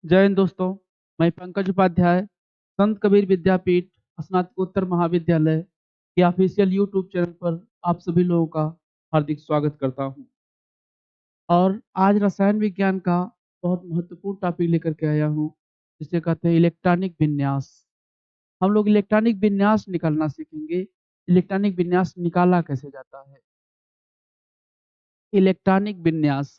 जय हिंद दोस्तों। मैं पंकज उपाध्याय संत कबीर विद्यापीठ स्नातकोत्तर महाविद्यालय के ऑफिशियल यूट्यूब चैनल पर आप सभी लोगों का हार्दिक स्वागत करता हूं। और आज रसायन विज्ञान का बहुत महत्वपूर्ण टॉपिक लेकर के आया हूं, जिसे कहते हैं इलेक्ट्रॉनिक विन्यास। हम लोग इलेक्ट्रॉनिक विन्यास निकालना सीखेंगे। इलेक्ट्रॉनिक विन्यास निकाला कैसे जाता है? इलेक्ट्रॉनिक विन्यास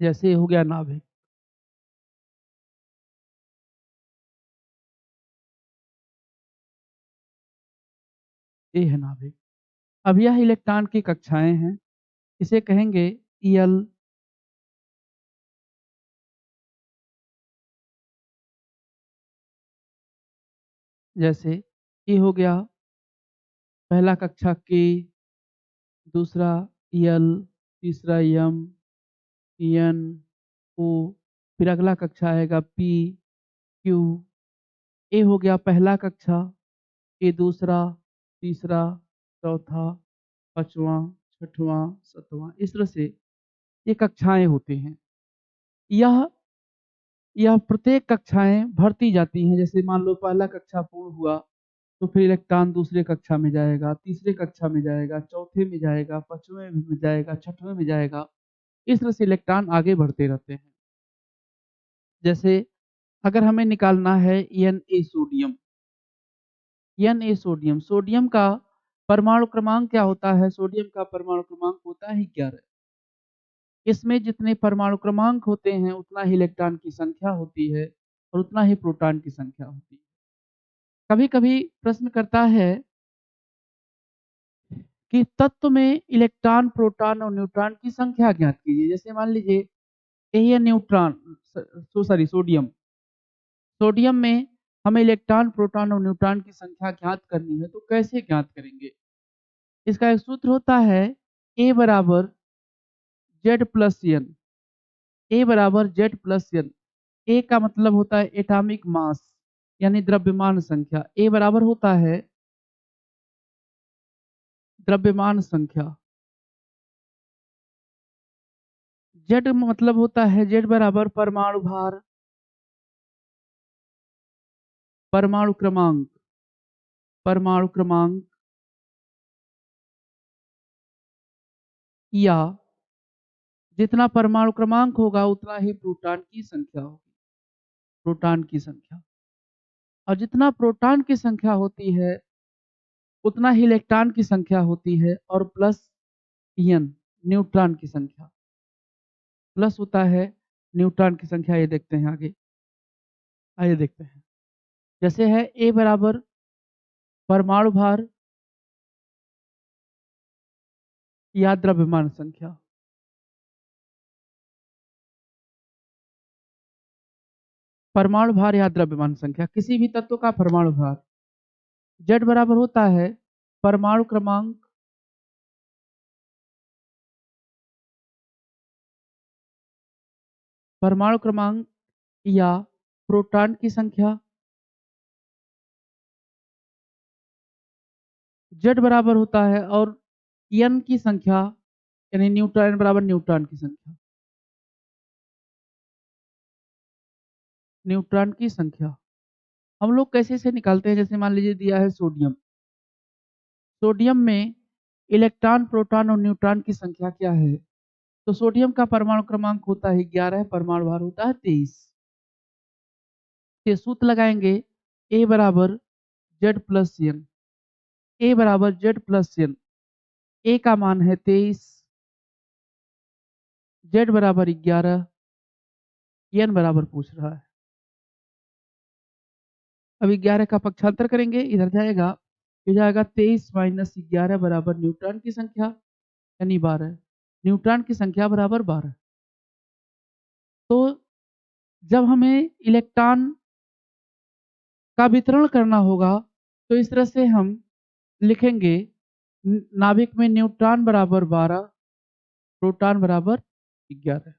जैसे हो गया नाभिक। ये है नाभिक। अब यह इलेक्ट्रॉन की कक्षाएं हैं। इसे कहेंगे यल। जैसे ये हो गया पहला कक्षा के, दूसरा यल, तीसरा यम, एन, ओ। फिर अगला कक्षा आएगा पी, क्यू। ए हो गया पहला कक्षा, ए दूसरा, तीसरा, चौथा, पांचवा, छठवां, सातवां। इस तरह से ये कक्षाएं होती हैं। यह यह प्रत्येक कक्षाएं भरती जाती हैं। जैसे मान लो पहला कक्षा पूर्ण हुआ तो फिर इलेक्ट्रॉन दूसरे कक्षा में जाएगा, तीसरे कक्षा में जाएगा, चौथे में जाएगा, पांचवें में जाएगा, छठवें में जाएगा। इस तरह से इलेक्ट्रॉन आगे बढ़ते रहते हैं। जैसे अगर हमें निकालना है N A sodium. N A sodium, sodium का परमाणु क्रमांक क्या होता है? सोडियम का परमाणु क्रमांक होता है 11। इसमें जितने परमाणु क्रमांक होते हैं उतना ही इलेक्ट्रॉन की संख्या होती है और उतना ही प्रोटॉन की संख्या होती है। कभी कभी प्रश्न करता है कि तत्व में इलेक्ट्रॉन, प्रोटॉन और न्यूट्रॉन की संख्या ज्ञात कीजिए। जैसे मान लीजिए यही है न्यूट्रॉन, सॉरी सोडियम। सोडियम में हमें इलेक्ट्रॉन, प्रोटॉन और न्यूट्रॉन की संख्या ज्ञात करनी है, तो कैसे ज्ञात करेंगे? इसका एक सूत्र होता है ए बराबर जेड प्लस एन। ए बराबर जेड प्लस एन। ए का मतलब होता है एटॉमिक मास, यानी द्रव्यमान संख्या। ए बराबर होता है द्रव्यमान संख्या। जेड मतलब होता है, जेड बराबर परमाणु भार, परमाणु क्रमांक, परमाणु क्रमांक, या जितना परमाणु क्रमांक होगा उतना ही प्रोटॉन की संख्या होगी। प्रोटॉन की संख्या, और जितना प्रोटॉन की संख्या होती है उतना ही इलेक्ट्रॉन की संख्या होती है, और प्लस एन, न्यूट्रॉन की संख्या। प्लस होता है न्यूट्रॉन की संख्या। ये देखते हैं आगे, आइए देखते हैं। जैसे है ए बराबर परमाणु भार या द्रव्यमान संख्या। परमाणु भार या द्रव्यमान संख्या, किसी भी तत्व का परमाणु भार। जेड बराबर होता है परमाणु क्रमांक, परमाणु क्रमांक या प्रोटॉन की संख्या। जेड बराबर होता है और एन की संख्या, यानी न्यूट्रॉन बराबर न्यूट्रॉन की संख्या। न्यूट्रॉन की संख्या हम लोग कैसे से निकालते हैं? जैसे मान लीजिए दिया है सोडियम। सोडियम में इलेक्ट्रॉन, प्रोटॉन और न्यूट्रॉन की संख्या क्या है? तो सोडियम का परमाणु क्रमांक होता है 11, परमाणु भार होता है 23। ये सूत्र लगाएंगे ए बराबर जेड प्लस एन। ए बराबर जेड प्लस एन। ए का मान है 23, जेड बराबर 11, एन बराबर पूछ रहा है। अब 11 का पक्षांतर करेंगे, इधर जाएगा, ये जाएगा 23 - 11 बराबर न्यूट्रॉन की संख्या, यानी 12। न्यूट्रॉन की संख्या बराबर 12। तो जब हमें इलेक्ट्रॉन का वितरण करना होगा तो इस तरह से हम लिखेंगे, नाभिक में न्यूट्रॉन बराबर 12, प्रोटॉन बराबर 11।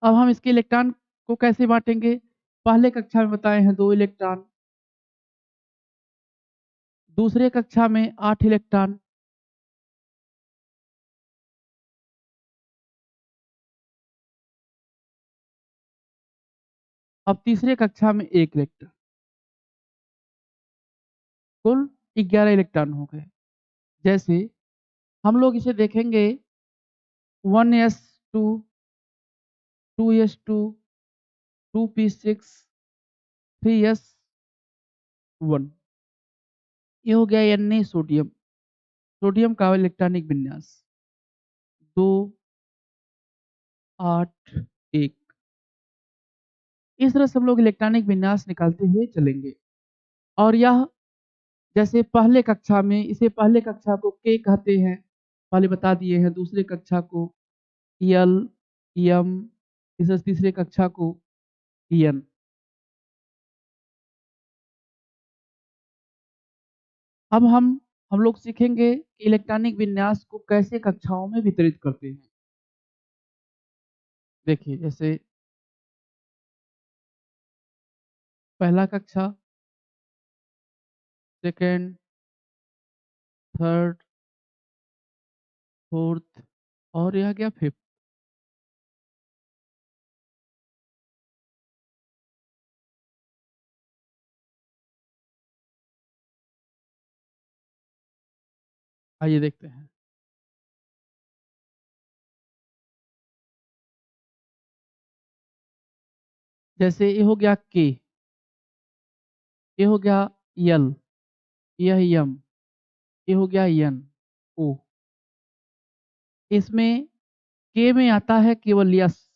अब हम इसके इलेक्ट्रॉन को कैसे बांटेंगे? पहले कक्षा में बताए हैं 2 इलेक्ट्रॉन, दूसरे कक्षा में 8 इलेक्ट्रॉन, अब तीसरे कक्षा में 1 इलेक्ट्रॉन, कुल 11 इलेक्ट्रॉन हो गए। जैसे हम लोग इसे देखेंगे 1s2, 2s2, 2p6, 3s1। ये हो गया Na सोडियम। सोडियम का इलेक्ट्रॉनिक विन्यास 2, 8, 1। इस तरह से हम लोग इलेक्ट्रॉनिक विन्यास निकालते हुए चलेंगे। और यह जैसे पहले कक्षा में, इसे पहले कक्षा को के कहते हैं, पहले बता दिए हैं। दूसरे कक्षा को यल, यम, इस तीसरे कक्षा को यन। अब हम लोग सीखेंगे कि इलेक्ट्रॉनिक विन्यास को कैसे कक्षाओं में वितरित करते हैं। देखिए, जैसे पहला कक्षा, सेकेंड, थर्ड, फोर्थ और यह गया फिफ्थ। आइए देखते हैं। जैसे ये हो गया के, ये हो गया यल, यह यम, ये हो गया यन, ओ। इसमें के में आता है केवल यस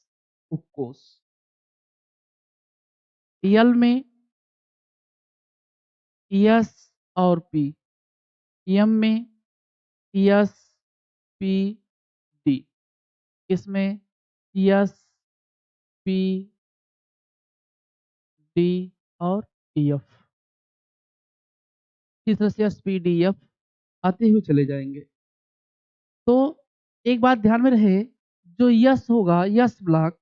उपकोष, यल में यस और पी, यम में यस, पी, डी। इसमें यस, पी, डी और एफ। इस तरह से एस, पी, डी, एफ आते हुए चले जाएंगे। तो एक बात ध्यान में रहे, जो यस होगा, yes block,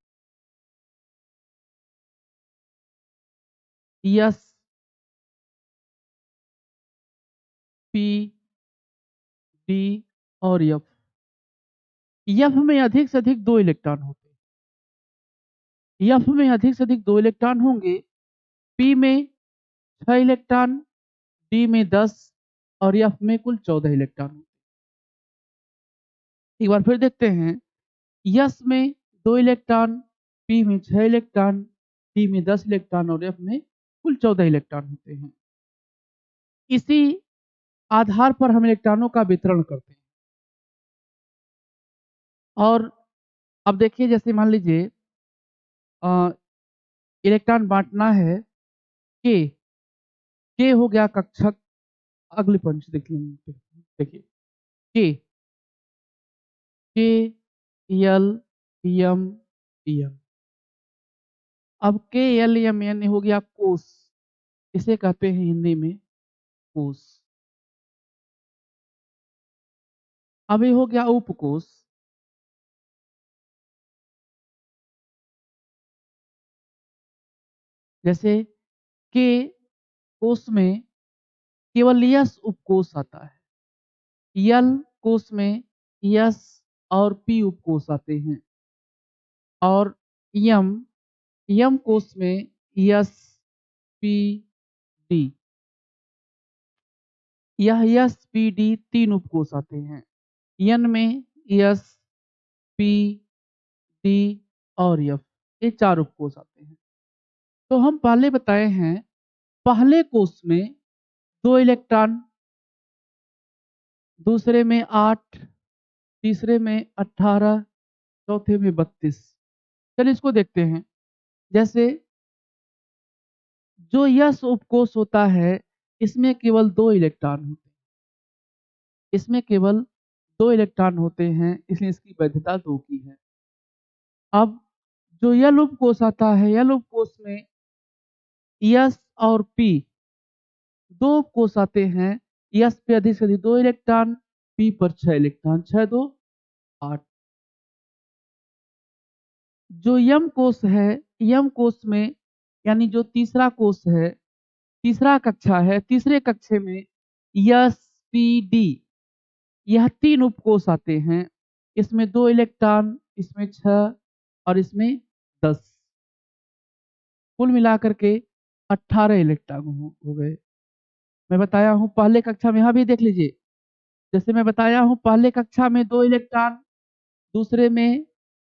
yes, P, D और एफ, एफ में अधिक से अधिक 2 इलेक्ट्रॉन होते हैं। एफ में अधिक से अधिक 2 इलेक्ट्रॉन होंगे, पी में 6 इलेक्ट्रॉन, डी में 10 और एफ में कुल 14 इलेक्ट्रॉन। एक बार फिर देखते हैं, यस में 2 इलेक्ट्रॉन, पी में 6 इलेक्ट्रॉन, डी में 10 इलेक्ट्रॉन और एफ में कुल 14 इलेक्ट्रॉन होते हैं। इसी आधार पर हम इलेक्ट्रॉनों का वितरण करते हैं। और अब देखिए, जैसे मान लीजिए इलेक्ट्रॉन बांटना है के हो गया कक्षक। अगली पंक्ति देख लेंगे। देखिए, के के यल, यम, यम। अब के यल यम एन हो गया कोष, इसे कहते हैं हिंदी में कोष। अब ये हो गया उपकोष। जैसे के कोष में केवल यस उपकोष आता है, यल कोष में यस और पी उपकोष आते हैं, और यम यम कोष में यस, पी, डी, यह यस, पी, डी 3 उपकोष आते हैं। यन में यस, पी, डी और एफ, ये 4 उपकोष आते हैं। तो हम पहले बताए हैं, पहले कोष में 2 इलेक्ट्रॉन, दूसरे में 8, तीसरे में 18, चौथे में 32। चलिए इसको देखते हैं। जैसे जो यस उपकोष होता है, इसमें केवल 2 इलेक्ट्रॉन होते हैं, इसमें केवल 2 इलेक्ट्रॉन होते हैं, इसलिए इसकी वैधता 2 की है। अब जो यल उपकोष आता है, यल उपकोष में यस और पी दो उपकोष आते हैं। यस पे अधिक से अधिक 2 इलेक्ट्रॉन, पी पर 6 इलेक्ट्रॉन, 6 2 8। जो यम कोष है, यम कोष में यानी जो तीसरा कोष है, तीसरा कक्षा है, तीसरे कक्षे में यस पी डी यह 3 उपकोष आते हैं। इसमें 2 इलेक्ट्रॉन, इसमें 6 और इसमें 10, कुल मिलाकर के 18 इलेक्ट्रॉन हो गए। मैं बताया हूं पहले कक्षा में, यहाँ भी देख लीजिए। जैसे मैं बताया हूं पहले कक्षा में 2 इलेक्ट्रॉन, दूसरे में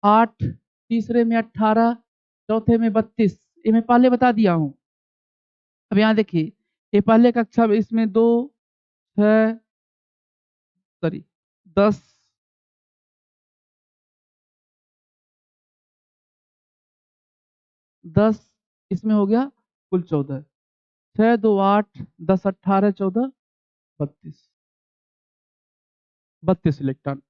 8, तीसरे में 18, चौथे में 32। ये मैं पहले बता दिया हूं। अब यहाँ देखिए, ये पहले कक्षा में इसमें 2, 6, सॉरी 10, 10, इसमें हो गया कुल 14। 6 2 8, 10 18 14 32, 32 इलेक्ट्रॉन।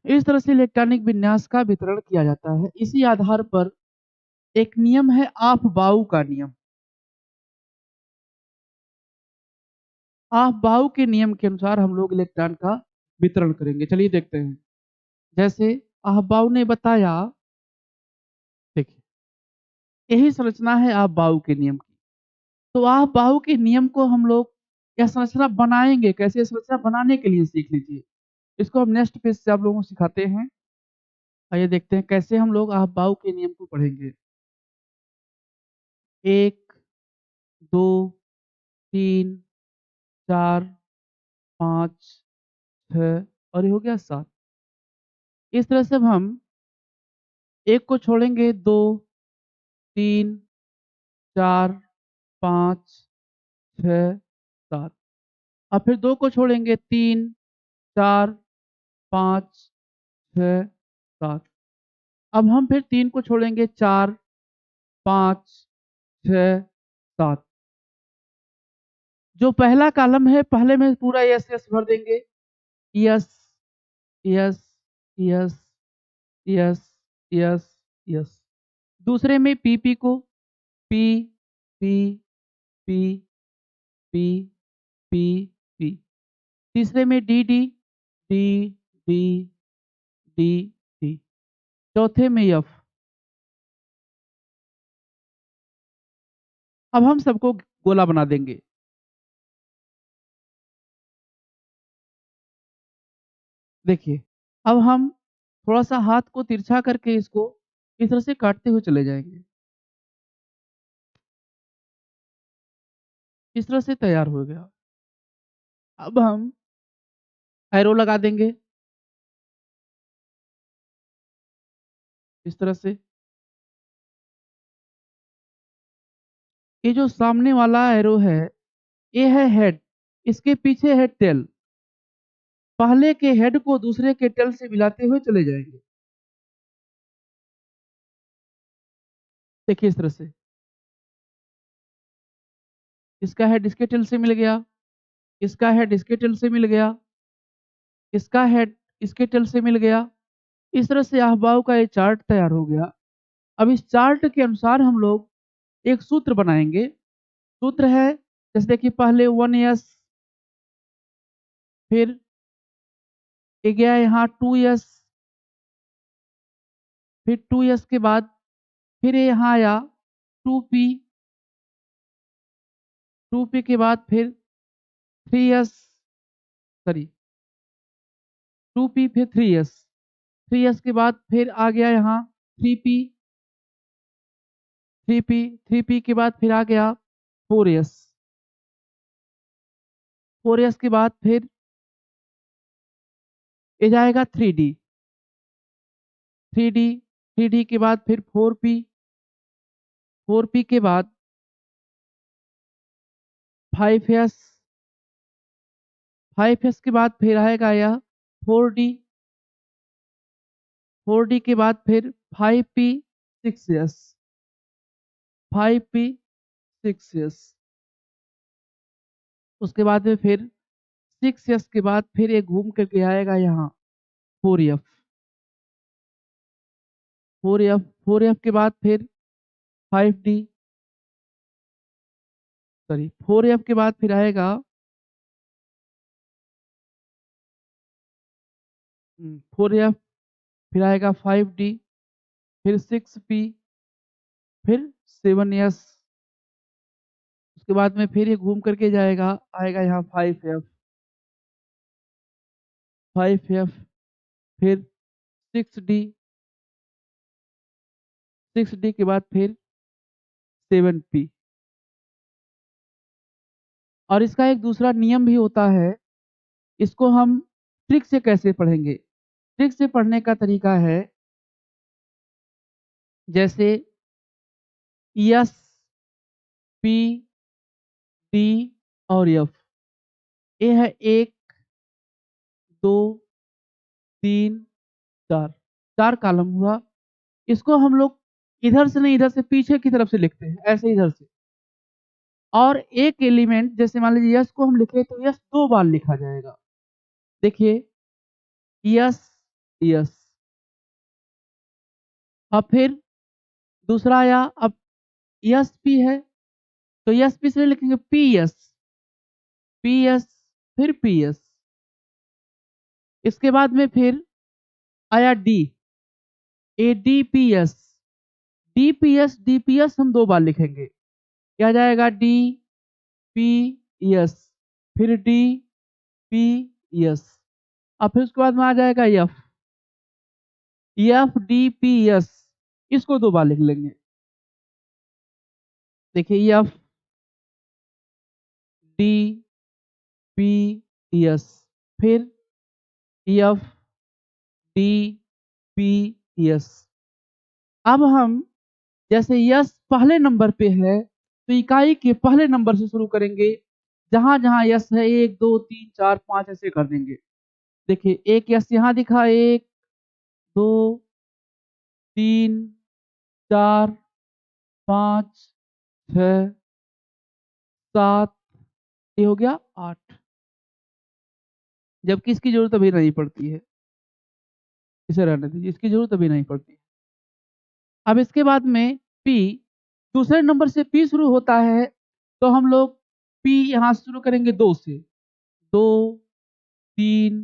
इस तरह से इलेक्ट्रॉनिक विन्यास का वितरण किया जाता है। इसी आधार पर एक नियम है ऑफ बाउ का नियम। ऑफ बाउ के नियम के अनुसार हम लोग इलेक्ट्रॉन का वितरण करेंगे। चलिए देखते हैं। जैसे ऑफ बाउ ने बताया, देखिए यही संरचना है ऑफ बाउ के नियम की। तो ऑफ बाउ के नियम को हम लोग यह संरचना बनाएंगे कैसे, यह संरचना बनाने के लिए सीख लीजिए। इसको हम नेक्स्ट पेज से आप लोगों को सिखाते हैं। आइए देखते हैं कैसे हम लोग ऑफ बाउ के नियम को पढ़ेंगे। 1 2 3 4 5 6 और ये हो गया 7। इस तरह से अब हम एक को छोड़ेंगे, 2 3 4 5 6 7। अब फिर 2 को छोड़ेंगे, 3 4 5 6 7। अब हम फिर 3 को छोड़ेंगे, 4 5 6 7। जो पहला कॉलम है पहले में पूरा यस यस भर देंगे। Yes yes yes yes yes yes. दूसरे में पी को P P P P P P. तीसरे में D D D D D D. चौथे में एफ। अब हम सबको गोला बना देंगे। देखिए, अब हम थोड़ा सा हाथ को तिरछा करके इसको इस तरह से काटते हुए चले जाएंगे। इस तरह से तैयार हो गया। अब हम एरो लगा देंगे इस तरह से। ये जो सामने वाला एरो है, ये है हेड, इसके पीछे है टेल। पहले के हेड को दूसरे के टेल से मिलाते हुए चले जाएंगे। देखिए इस तरह से, इसका हेड इसके टेल से मिल गया, इसका हेड इसके टेल से मिल गया, इसका हेड इसके टेल से मिल गया। इस तरह से अहबाव का ये चार्ट तैयार हो गया। अब इस चार्ट के अनुसार हम लोग एक सूत्र बनाएंगे। सूत्र है, जैसे देखिए पहले 1s, फिर ये गया यहाँ 2s, फिर 2s के बाद फिर ये यहाँ आया 2p, 2p के बाद फिर 3s, सॉरी 2p फिर 3s, 3s के बाद फिर आ गया यहाँ 3p, 3p, 3p के बाद फिर आ गया 4s, 4s के बाद फिर ये जाएगा 3d, 3d, 3d के बाद फिर 4p, 4p के बाद 5s, 5s के बाद फिर आएगा यह 4d, 4d के बाद फिर 5p, 6s, 5p, 6s। उसके बाद में फिर 6s के बाद फिर ये घूम करके आएगा यहाँ 4f। 4F के बाद फिर 5D, सॉरी 4F के बाद फिर आएगा 4F, फिर आएगा 5D, फिर 6P, फिर 7S, उसके बाद में फिर ये घूम करके जाएगा, आएगा यहाँ 5F, फिर 6D, 6D के बाद फिर 7P। और इसका एक दूसरा नियम भी होता है, इसको हम ट्रिक से कैसे पढ़ेंगे। ट्रिक से पढ़ने का तरीका है, जैसे एस, पी, डी और एफ। ये है 1, 2, 3, 4, 4 कॉलम हुआ। इसको हम लोग इधर से नहीं, इधर से पीछे की तरफ से लिखते हैं, ऐसे इधर से। और एक एलिमेंट, जैसे मान लीजिए यस को हम लिखे तो यस 2 बार लिखा जाएगा। देखिए यस, यस। अब फिर दूसरा आया, अब यस पी है तो यस पी से लिखेंगे पी एस, पी एस, फिर पी एस। इसके बाद में फिर आया D, A D P S, D P S, D P S हम 2 बार लिखेंगे। क्या जाएगा, डी पी एस, फिर डी पी एस। अब फिर उसके बाद में आ जाएगा F, F D P S, इसको 2 बार लिख लेंगे। देखिए एफ डी पी एस, फिर एफ डी पी एस। अब हम जैसे यस पहले नंबर पे है तो इकाई के पहले नंबर से शुरू करेंगे, जहां जहां यस है 1 2 3 4 5 ऐसे कर देंगे। देखिए एक यस यहाँ दिखा, 1 2 3 4 5 6 7, ये हो गया 8। जबकि इसकी जरूरत अभी नहीं पड़ती है, इसे रहने दीजिए, इसकी जरूरत अभी नहीं पड़ती है। अब इसके बाद में पी, दूसरे नंबर से पी शुरू होता है तो हम लोग पी यहाँ से शुरू करेंगे 2 से, 2 3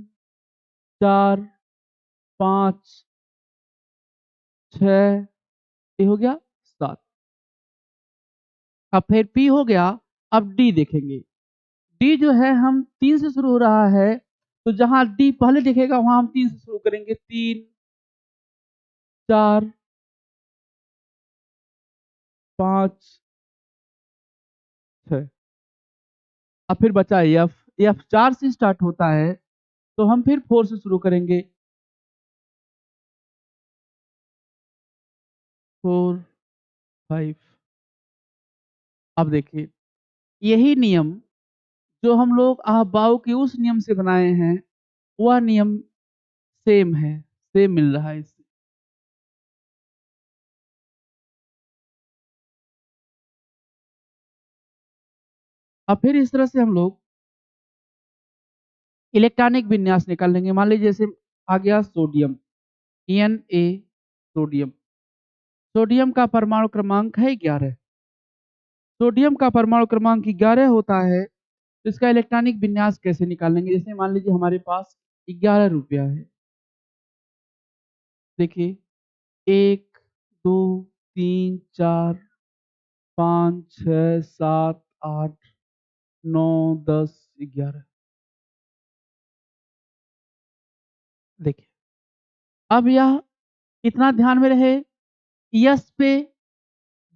4 5 6, ये हो गया 7। अब फिर पी हो गया। अब डी देखेंगे, डी जो है हम 3 से शुरू हो रहा है तो जहां डी पहले दिखेगा वहां हम 3 से शुरू करेंगे, 3 4 5 6। अब फिर बचा एफ, एफ 4 से स्टार्ट होता है तो हम फिर 4 से शुरू करेंगे, 4 5। अब देखिए यही नियम जो हम लोग आहबाव के उस नियम से बनाए हैं, वह नियम सेम है, सेम मिल रहा है इससे। अब फिर इस तरह से हम लोग इलेक्ट्रॉनिक विन्यास निकाल लेंगे। मान लीजिए जैसे आ गया sodium, N A, sodium. Sodium का परमाणु क्रमांक है 11। सोडियम का परमाणु क्रमांक 11 होता है तो इसका इलेक्ट्रॉनिक विन्यास कैसे निकालेंगे। जैसे मान लीजिए हमारे पास 11 रुपया है। देखिए 1 2 3 4 5 6 7 8 9 10 11। देखिए अब यह इतना ध्यान में रहे, यस पे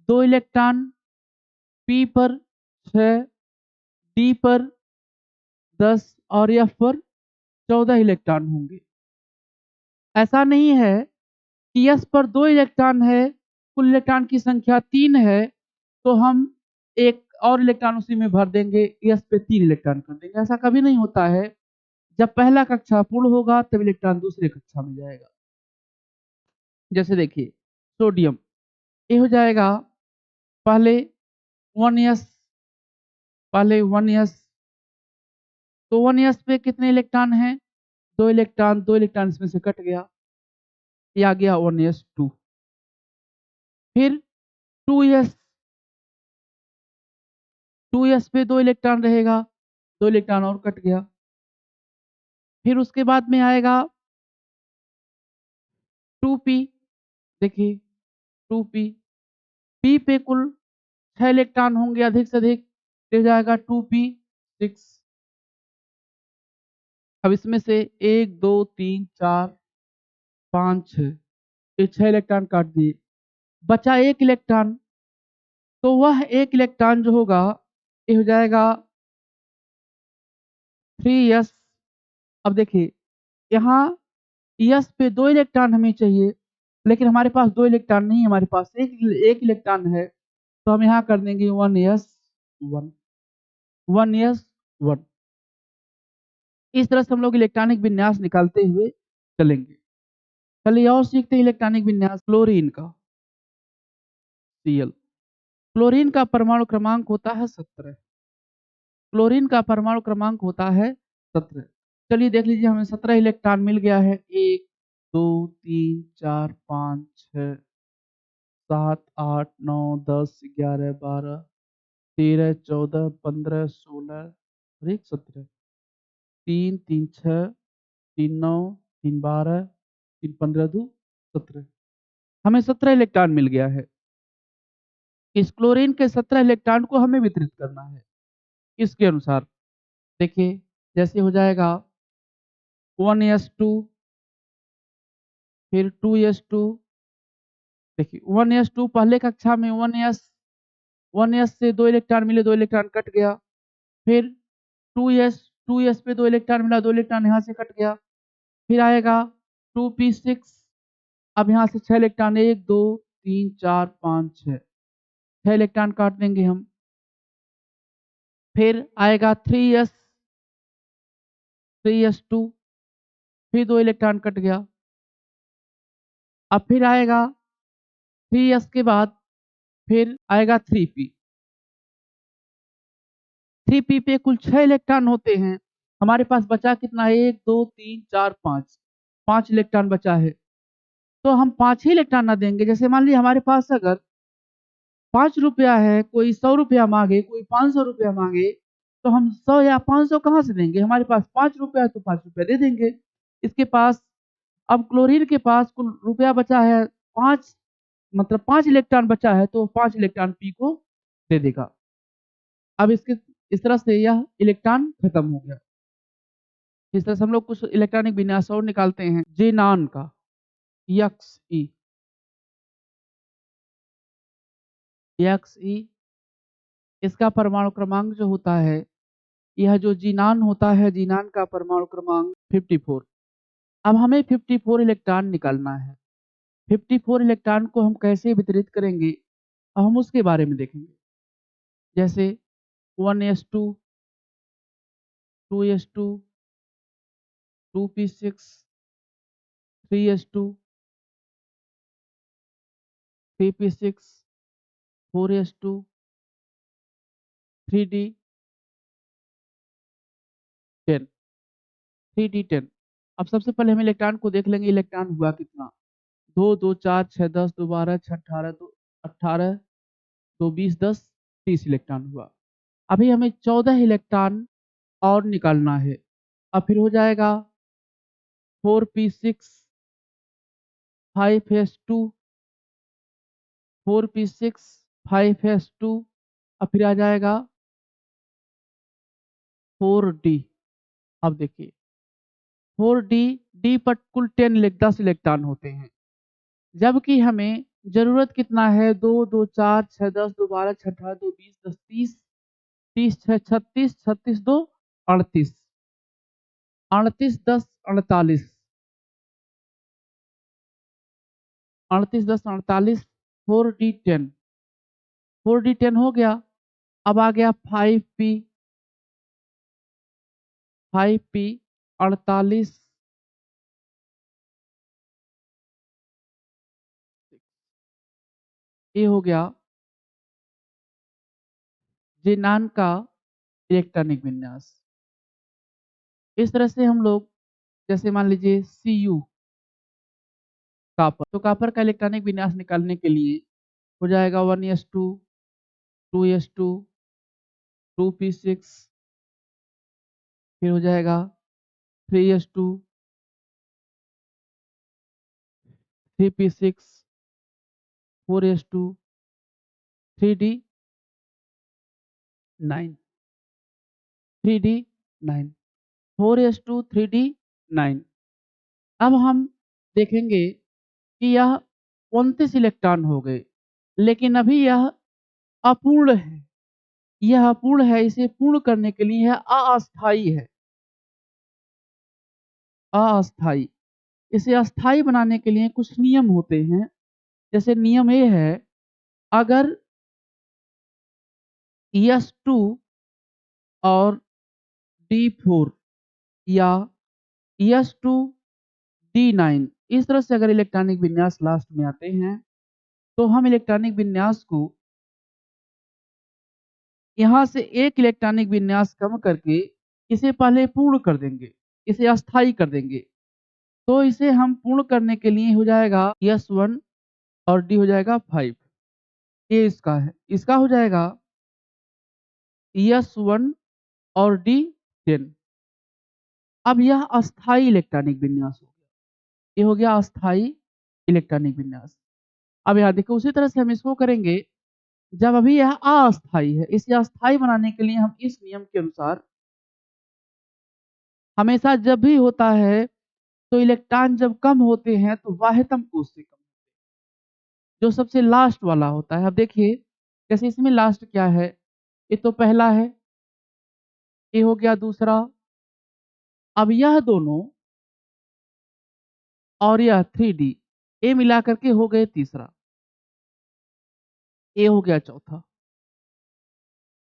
2 इलेक्ट्रॉन, पी पर 6, डी पर 10 और एफ पर 14 इलेक्ट्रॉन होंगे। ऐसा नहीं है कि यस पर 2 इलेक्ट्रॉन है, कुल इलेक्ट्रॉन की संख्या 3 है तो हम एक और इलेक्ट्रॉन उसी में भर देंगे, यस पे 3 इलेक्ट्रॉन कर देंगे। ऐसा कभी नहीं होता है। जब पहला कक्षा पूर्ण होगा तब इलेक्ट्रॉन दूसरे कक्षा में जाएगा। जैसे देखिए सोडियम, ये हो जाएगा पहले 1s, पहले 1s, तो 1s पे कितने इलेक्ट्रॉन हैं, 2 इलेक्ट्रॉन, 2 इलेक्ट्रॉन इसमें से कट गया, ये आ गया 1s2। फिर 2s 2s पे 2 इलेक्ट्रॉन रहेगा, 2 इलेक्ट्रॉन और कट गया। फिर उसके बाद में आएगा 2p, देखिए 2p, p पे कुल 6 इलेक्ट्रॉन होंगे अधिक से अधिक, तो हो जाएगा 2p6। अब इसमें से 1 2 3 4 5 6, ये 6 इलेक्ट्रॉन काट दिए, बचा 1 इलेक्ट्रॉन। तो वह 1 इलेक्ट्रॉन जो होगा ये हो जाएगा 3s। अब देखिए यहाँ s पे 2 इलेक्ट्रॉन हमें चाहिए, लेकिन हमारे पास 2 इलेक्ट्रॉन नहीं है, हमारे पास एक इलेक्ट्रॉन है। तो हम यहाँ कर देंगे 1s 1, 1s 1। इस तरह से हम लोग इलेक्ट्रॉनिक विन्यास निकालते हुए चलेंगे। चलिए और सीखते हैं इलेक्ट्रॉनिक विन्यास क्लोरीन का। Cl, क्लोरीन का परमाणु क्रमांक होता है 17। क्लोरीन का परमाणु क्रमांक होता है 17। चलिए देख लीजिए, हमें 17 इलेक्ट्रॉन मिल गया है। 1 2 3 4 5 6 7 8 9 10 11 12 13 14 15 16 और 1 17। 3 3 6 3 9 3 12 3 15 2 17। हमें 17 इलेक्ट्रॉन मिल गया है। इस क्लोरीन के 17 इलेक्ट्रॉन को हमें वितरित करना है इसके अनुसार। देखिए जैसे हो जाएगा 1s2, फिर 2s2। देखिए 1s2 पहले कक्षा में 1s से 2 इलेक्ट्रॉन मिले, 2 इलेक्ट्रॉन कट गया। फिर 2s पे 2 इलेक्ट्रॉन मिला, 2 इलेक्ट्रॉन यहाँ से कट गया। फिर आएगा 2p6। अब यहाँ से 6 इलेक्ट्रॉन, 1 2 3 4 5 6, 6 इलेक्ट्रॉन काट देंगे हम। फिर आएगा 3s2, फिर 2 इलेक्ट्रॉन कट गया। अब फिर आएगा 3s के बाद फिर आएगा 3p। 3p पे कुल 6 इलेक्ट्रॉन होते हैं। हमारे पास बचा कितना है? 1 2 3 4 5, 5 इलेक्ट्रॉन बचा है। तो हम 5 ही इलेक्ट्रॉन ना देंगे। जैसे मान लीजिए हमारे पास अगर 5 रुपया है, कोई 100 रुपया मांगे, कोई 500 रुपया मांगे, तो हम 100 या 500 कहाँ से देंगे? हमारे पास 5 रुपया है तो 5 रुपया दे देंगे। इसके पास अब क्लोरीन के पास कुल रुपया बचा है 5, मतलब 5 इलेक्ट्रॉन बचा है, तो 5 इलेक्ट्रॉन पी को दे देगा। अब इसके इस तरह से यह इलेक्ट्रॉन खत्म हो गया। इस तरह से हम लोग कुछ इलेक्ट्रॉनिक विन्यास और निकालते हैं। जीनान का यक्स ई, इसका परमाणु क्रमांक जो होता है, यह जो जीनान होता है, जीनान का परमाणु क्रमांक 54। अब हमें 54 इलेक्ट्रॉन निकालना है। 54 इलेक्ट्रॉन को हम कैसे वितरित करेंगे, अब हम उसके बारे में देखेंगे। जैसे 1s2, 2s2, 2p6, 3s2, 3p6, 4s2, 3d10, 3d10। अब सबसे पहले हम इलेक्ट्रॉन को देख लेंगे, इलेक्ट्रॉन हुआ कितना। 2 2 4 6 10 2 12 6 18 2 18 2 20 10 30 इलेक्ट्रॉन हुआ। अभी हमें 14 इलेक्ट्रॉन और निकालना है। अब फिर हो जाएगा 4p6, 5s2, 4p6, 5s2। अब फिर आ जाएगा 4d। अब देखिए 4d, डी पर कुल 10 इलेक्ट्रॉन होते हैं, जबकि हमें जरूरत कितना है? 2 2 4 6 10 2 12 6 18 2 20 10 30, 30 6 36, 36 2 38, 38 10 48, 38 10 48, 4d10, 4d10 हो गया। अब आ गया 5p, 5p 48, ये हो गया जीनान का इलेक्ट्रॉनिक विन्यास। इस तरह से हम लोग, जैसे मान लीजिए Cu, कापर, तो कापर का इलेक्ट्रॉनिक विन्यास निकालने के लिए हो जाएगा 1s2, 2s2, 2p6, फिर हो जाएगा 3s2, 3p6, 4s2, 3d9, 3d9, 4s2, 3d9। अब हम देखेंगे कि यह 29 इलेक्ट्रॉन हो गए, लेकिन अभी यह अपूर्ण है। यह अपूर्ण है, इसे पूर्ण करने के लिए यह अस्थाई है। अस्थाई, इसे अस्थाई बनाने के लिए कुछ नियम होते हैं। जैसे नियम ये है, अगर S2 और D4 या S2D9 इस तरह से अगर इलेक्ट्रॉनिक विन्यास लास्ट में आते हैं, तो हम इलेक्ट्रॉनिक विन्यास को यहाँ से एक इलेक्ट्रॉनिक विन्यास कम करके इसे पहले पूर्ण कर देंगे, इसे अस्थाई कर देंगे। तो इसे हम पूर्ण करने के लिए हो जाएगा S1 और D हो जाएगा 5। ये इसका है, इसका हो जाएगा S1 और D 10। अब यह अस्थाई इलेक्ट्रॉनिक विन्यास हो गया, ये हो गया अस्थाई इलेक्ट्रॉनिक विन्यास। अब यहाँ देखो उसी तरह से हम इसको करेंगे। जब अभी यह अस्थाई है, इसे अस्थाई बनाने के लिए हम इस नियम के अनुसार हमेशा जब भी होता है तो इलेक्ट्रॉन जब कम होते हैं तो वाह्यतम कोश से कम, जो सबसे लास्ट वाला होता है। अब देखिए जैसे इसमें लास्ट क्या है, ये तो पहला है, ये हो गया दूसरा। अब यह दोनों और यह 3D ये मिला करके हो गए तीसरा, ये हो गया चौथा।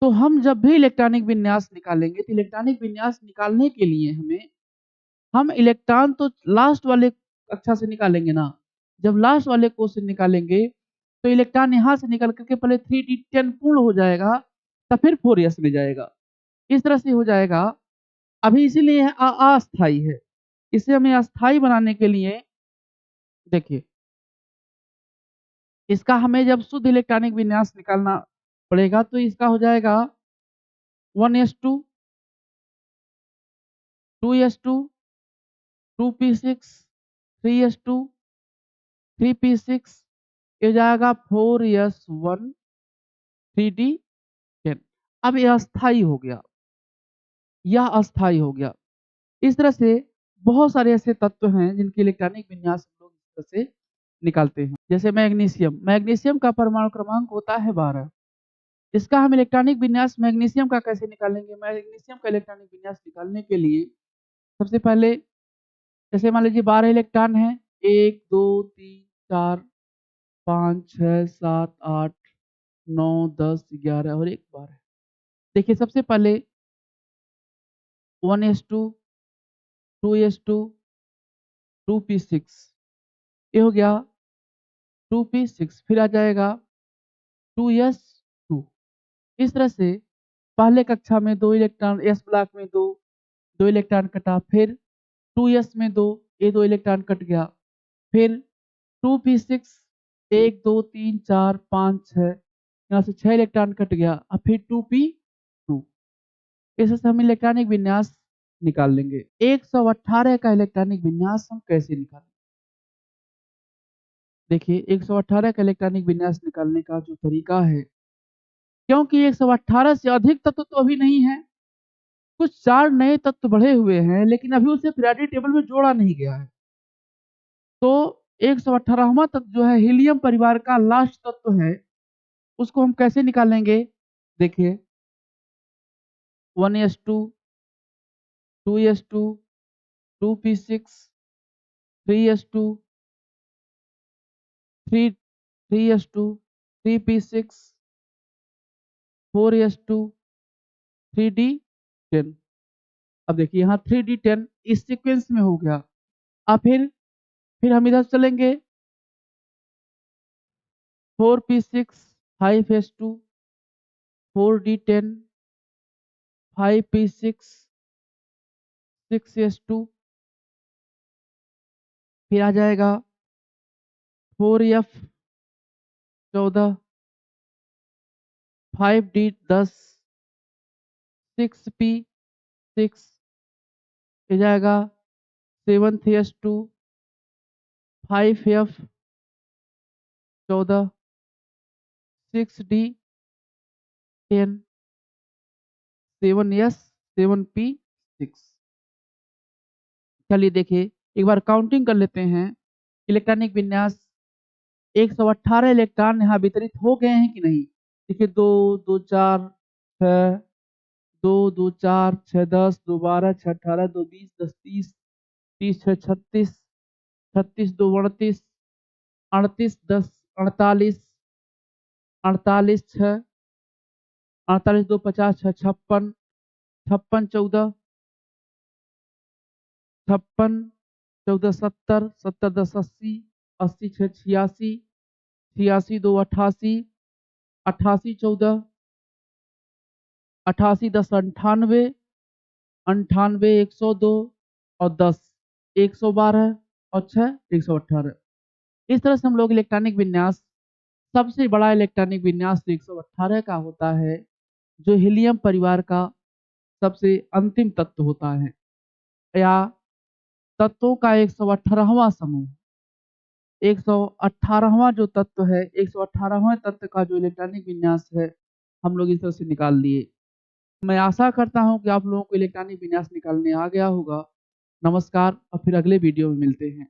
तो हम जब भी इलेक्ट्रॉनिक विन्यास निकालेंगे तो इलेक्ट्रॉनिक विन्यास निकालने के लिए हम इलेक्ट्रॉन तो लास्ट वाले कक्षा से निकालेंगे ना। जब लास्ट वाले कोष से निकालेंगे तो इलेक्ट्रॉन यहाँ से निकल करके पहले 3d10 पूर्ण हो जाएगा, तब फिर 4s में जाएगा। इस तरह से हो जाएगा। अभी इसीलिए यह अस्थाई है। इसे हमें अस्थाई बनाने के लिए देखिए, इसका हमें जब शुद्ध इलेक्ट्रॉनिक विन्यास निकालना पड़ेगा तो इसका हो जाएगा 1s2, 2s2, 2p6, 3s2, 3p6, ये जाएगा 4s1, 3d10। अब यह अस्थाई हो गया, यह अस्थाई हो गया। इस तरह से बहुत सारे ऐसे तत्व हैं जिनके इलेक्ट्रॉनिक विन्यास हम लोग इस तरह से निकालते हैं। जैसे मैग्नीशियम, मैग्नीशियम का परमाणु क्रमांक होता है 12। इसका हम इलेक्ट्रॉनिक विन्यास मैग्नीशियम का कैसे निकालेंगे? मैग्नीशियम का इलेक्ट्रॉनिक विन्यास निकालने के लिए सबसे पहले जैसे मान लीजिए 12 इलेक्ट्रॉन है, 1 2 3 4 5 6 7 8 9 10 11 और एक 12। देखिए सबसे पहले 1s2, 2s2, 2p6, ये हो गया 2p6। फिर आ जाएगा 2s2। इस तरह से पहले कक्षा में 2 इलेक्ट्रॉन, s ब्लॉक में 2 इलेक्ट्रॉन कटा, फिर 2s में 2, ये 2 इलेक्ट्रॉन कट गया, फिर 2p6 1 2 3 4 5 6, यहाँ से 6 इलेक्ट्रॉन कट गया, अब फिर 2p2। इस से हम इलेक्ट्रॉनिक विन्यास निकाल लेंगे। 118 का इलेक्ट्रॉनिक विन्यास हम कैसे निकालें? देखिए 118 का इलेक्ट्रॉनिक विन्यास निकालने का जो तरीका है, क्योंकि 118 से अधिक तत्व तो अभी नहीं है, कुछ 4 नए तत्व बढ़े हुए हैं, लेकिन अभी उसे पीरियोडिक टेबल में जोड़ा नहीं गया है। तो 118वां तत्व जो है हीलियम परिवार का लास्ट तत्व है, उसको हम कैसे निकालेंगे? देखिए 1s2, 2s2, 2p6, 3s2, 3s2, 3p6, 4s2, 3d10। अब देखिए यहाँ 3d10 इस सीक्वेंस में हो गया। अब फिर हम इधर चलेंगे 4p6, 5s2, 4d10, 5p6, 6s2, फिर आ जाएगा 4f14, 5d 10, 6p 6 ये जाएगा 7s2, 5f 14, 6d 10, 7s 7p 6। चलिए देखिए एक बार काउंटिंग कर लेते हैं। इलेक्ट्रॉनिक विन्यास 118 इलेक्ट्रॉन यहाँ वितरित हो गए हैं कि नहीं। देखिए 2 2 4 6, 2 2 4 6 10, 2 12 6 18, 2 20 10 30, 30 6 36, 36 2 38, 38 10 48, 48 6, 48 2 50 6 56, 56 14, 56 14 70, 70 10 80, 80 6 86, 86 2 88, 88 14, 88 10 98, 98 102 और 10 112 और 6 118। इस तरह से हम लोग इलेक्ट्रॉनिक विन्यास, सबसे बड़ा इलेक्ट्रॉनिक विन्यास 118 का होता है, जो हीलियम परिवार का सबसे अंतिम तत्व होता है, या तत्वों का 118वां समूह। 118वां जो तत्व है, 118वां तत्व का जो इलेक्ट्रॉनिक विन्यास है, हम लोग इस तरह से निकाल लिए। मैं आशा करता हूं कि आप लोगों को इलेक्ट्रॉनिक विन्यास निकालने आ गया होगा। नमस्कार और फिर अगले वीडियो में मिलते हैं।